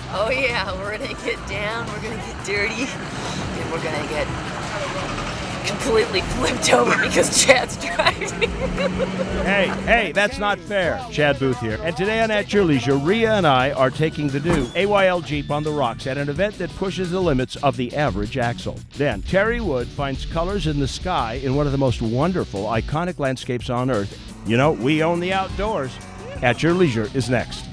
Oh yeah, we're gonna get down, we're gonna get dirty, and we're gonna get completely flipped over because Chad's driving. Hey, that's not fair. Chad Booth here. And today on At Your Leisure, Rhea and I are taking the new AYL Jeep on the rocks at an event that pushes the limits of the average axle. Then, Terry Wood finds colors in the sky in one of the most wonderful, iconic landscapes on Earth. You know, we own the outdoors. At Your Leisure is next.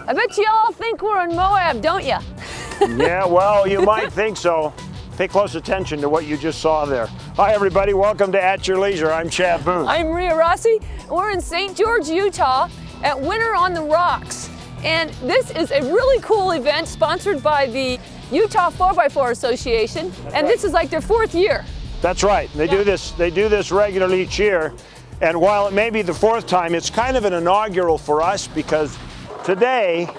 I bet you all think we're in Moab, don't you? Yeah, well, you might think so. Pay close attention to what you just saw there. Hi, everybody. Welcome to At Your Leisure. I'm Chad Booth. I'm Rhea Rossi. We're in St. George, Utah at Winter on the Rocks. And this is a really cool event sponsored by the Utah 4x4 Association. And this is like their 4th year. That's right. They do this regularly each year. And while it may be the 4th time, it's kind of an inaugural for us because today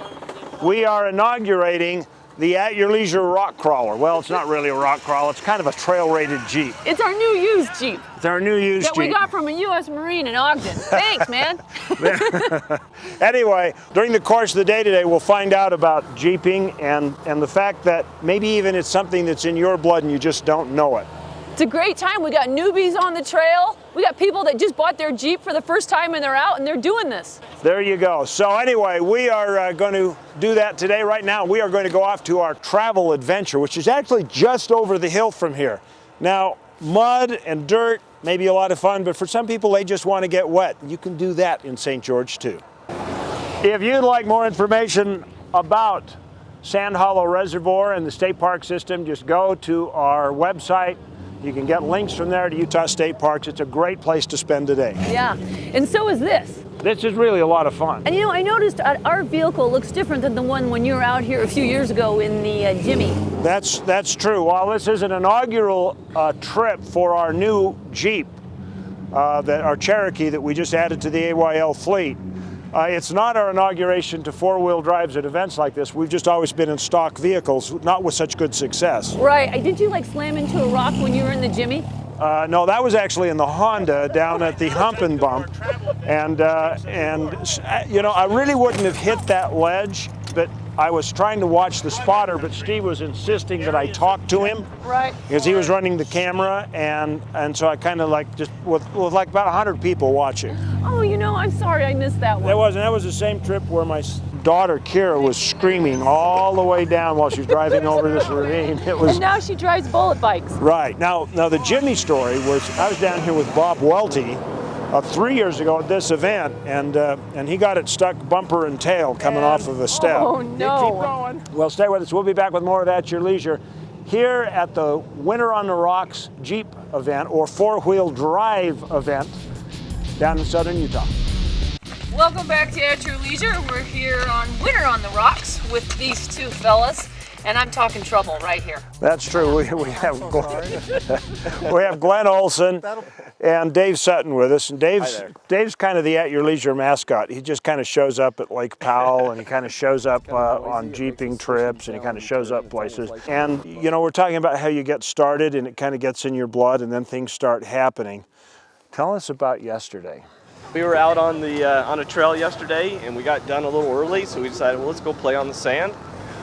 we are inaugurating the At Your Leisure Rock Crawler. Well, it's not really a rock crawler. It's kind of a trail-rated Jeep. It's our new used Jeep. It's our new used That Jeep. we got from a U.S. Marine in Ogden. Thanks, man. Anyway, during the course of the day today, we'll find out about Jeeping and the fact that maybe even it's something that's in your blood and you just don't know it. It's a great time. We got newbies on the trail. We got people that just bought their Jeep for the first time and they're out and they're doing this. There you go. So anyway, we are going to do that today. Right now, we are going to go off to our travel adventure, which is actually just over the hill from here. Now, mud and dirt may be a lot of fun, but for some people, they just want to get wet. You can do that in St. George, too. If you'd like more information about Sand Hollow Reservoir and the state park system, just go to our website. You can get links from there to Utah State Parks. It's a great place to spend today. Yeah, and so is this. This is really a lot of fun. And you know, I noticed our vehicle looks different than the one when you were out here a few years ago in the Jimmy. That's true. While this is an inaugural trip for our new Jeep, our Cherokee that we just added to the AYL fleet, it's not our inauguration to four-wheel drives at events like this. We've just always been in stock vehicles, not with such good success. Right. Did you like slam into a rock when you were in the Jimmy? No, that was actually in the Honda down at the Hump and Bump. And you know, I really wouldn't have hit that ledge, but I was trying to watch the spotter, but Steve was insisting that I talk to him. Right. Because he was running the camera, and so I kind of like just with like about 100 people watching. Oh, you know, I'm sorry I missed that one. That was the same trip where my daughter Kira was screaming all the way down while she was driving over this ravine. It was. And now she drives bullet bikes. Right. Now the Jimmy story was I was down here with Bob Welty 3 years ago at this event, and he got it stuck bumper and tail coming off of a step. Oh no. Keep going. Well, stay with us. We'll be back with more of At Your Leisure here at the Winter on the Rocks Jeep event or four-wheel drive event down in southern Utah. Welcome back to At Your Leisure. We're here on Winter on the Rocks with these two fellas, and I'm talking trouble right here. That's true. We have we have Glenn Olson and Dave Sutton with us. And Dave's kind of the At Your Leisure mascot. He just kind of shows up at Lake Powell, and he kind of shows up on jeeping trips, and he kind of shows up places. And you know, we're talking about how you get started, and it kind of gets in your blood, and then things start happening. Tell us about yesterday. We were out on a trail yesterday, and we got done a little early, so we decided, well, let's go play on the sand.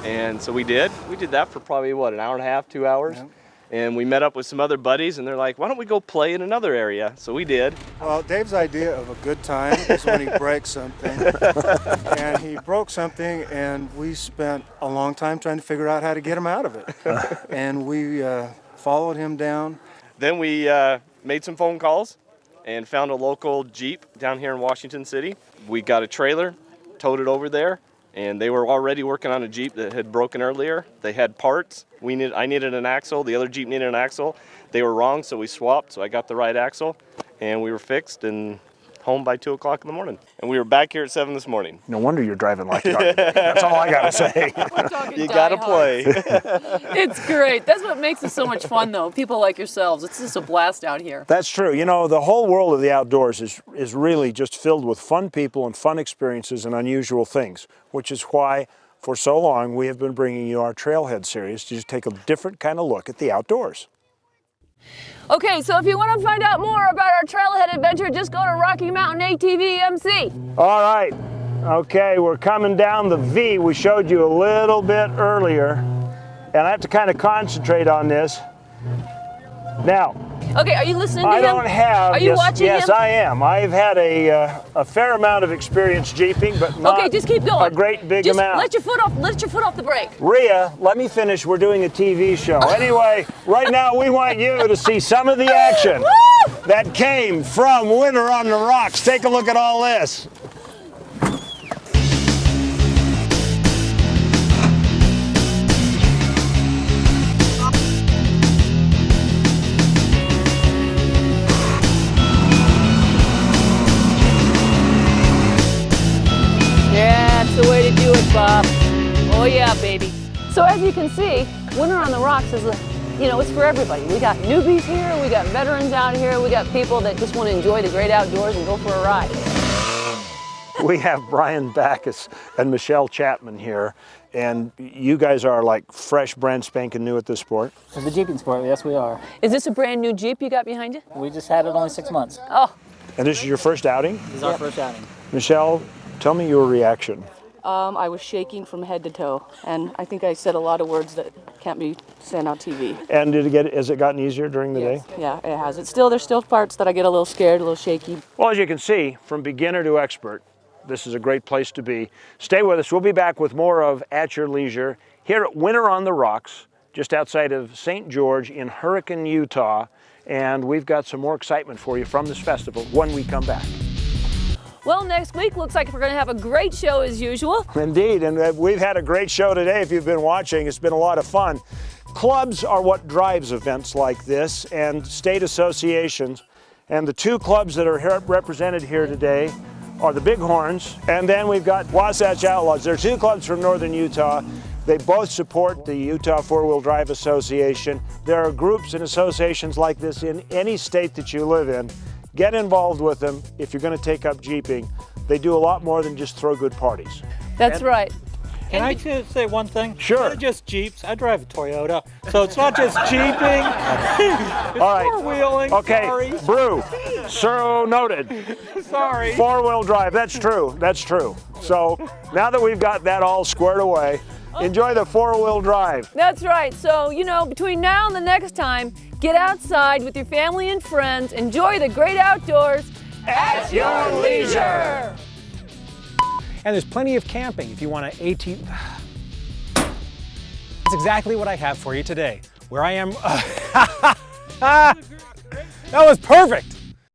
And so we did. We did that for probably, what, an hour and a half, 2 hours? Yeah. And we met up with some other buddies, and they're like, why don't we go play in another area? So we did. Well, Dave's idea of a good time is when he breaks something. And he broke something, and we spent a long time trying to figure out how to get him out of it. And we followed him down. Then we made some phone calls and found a local Jeep down here in Washington City. We got a trailer, towed it over there, and they were already working on a Jeep that had broken earlier. They had parts. I needed an axle. The other Jeep needed an axle. They were wrong, so we swapped, so I got the right axle, and we were fixed, and home by 2 o'clock in the morning. And we were back here at 7 this morning. No wonder you're driving like you are. That's all I gotta say. You gotta play. It's great. That's what makes it so much fun, though. People like yourselves. It's just a blast out here. That's true. You know, the whole world of the outdoors is really just filled with fun people and fun experiences and unusual things, which is why for so long we have been bringing you our Trailhead series to just take a different kind of look at the outdoors. Okay, so if you want to find out more about our Trailhead adventure, just go to Rocky Mountain ATV MC. All right. Okay, we're coming down the V we showed you a little bit earlier, and I have to kind of concentrate on this. Now, Okay, are you listening to him? I don't have. Are you watching yes, him? Yes, I am. I've had a fair amount of experience jeeping, but not Okay, just keep going. a great big just amount. Let your foot off the brake. Rhea, let me finish. We're doing a TV show. Anyway, right now we want you to see some of the action that came from Winter on the Rocks. Take a look at all this. Yeah, that's the way to do it, Bob. Oh yeah, baby. So as you can see, Winter on the Rocks is it's for everybody. We got newbies here, we got veterans out here, we got people that just want to enjoy the great outdoors and go for a ride. We have Brian Backus and Michelle Chapman here, and you guys are like fresh, brand spanking new at this sport. The Jeeping sport, yes we are. Is this a brand new Jeep you got behind you? We just had it only 6 months. Oh, And this is your first outing? This is our first outing. Michelle, tell me your reaction. I was shaking from head to toe, and I think I said a lot of words that can't be said on TV. And has it gotten easier during the day? Yeah, it has. There's still parts that I get a little scared, a little shaky. Well, as you can see, from beginner to expert, this is a great place to be. Stay with us. We'll be back with more of At Your Leisure here at Winter on the Rocks, just outside of St. George in Hurricane, Utah. And we've got some more excitement for you from this festival when we come back. well, next week looks like we're going to have a great show as usual. Indeed, and we've had a great show today. If you've been watching, it's been a lot of fun. Clubs are what drives events like this, and state associations. And the two clubs that are represented here today are the Bighorns, and then we've got Wasatch Outlaws. They're two clubs from northern Utah. They both support the Utah Four-Wheel Drive Association. There are groups and associations like this in any state that you live in. Get involved with them if you're going to take up Jeeping. They do a lot more than just throw good parties. That's right. Can I just say one thing? Sure. It's not just Jeeps. I drive a Toyota, so it's not just Jeeping. It's All right. four-wheeling. Okay, Sorry. Brew. So noted. Sorry. Four-wheel drive, that's true, that's true. So now that we've got that all squared away, enjoy the four-wheel drive. That's right. So, between now and the next time, get outside with your family and friends, enjoy the great outdoors at your leisure. And there's plenty of camping if you want to ATV. That's exactly what I have for you today. Where I am. That was perfect.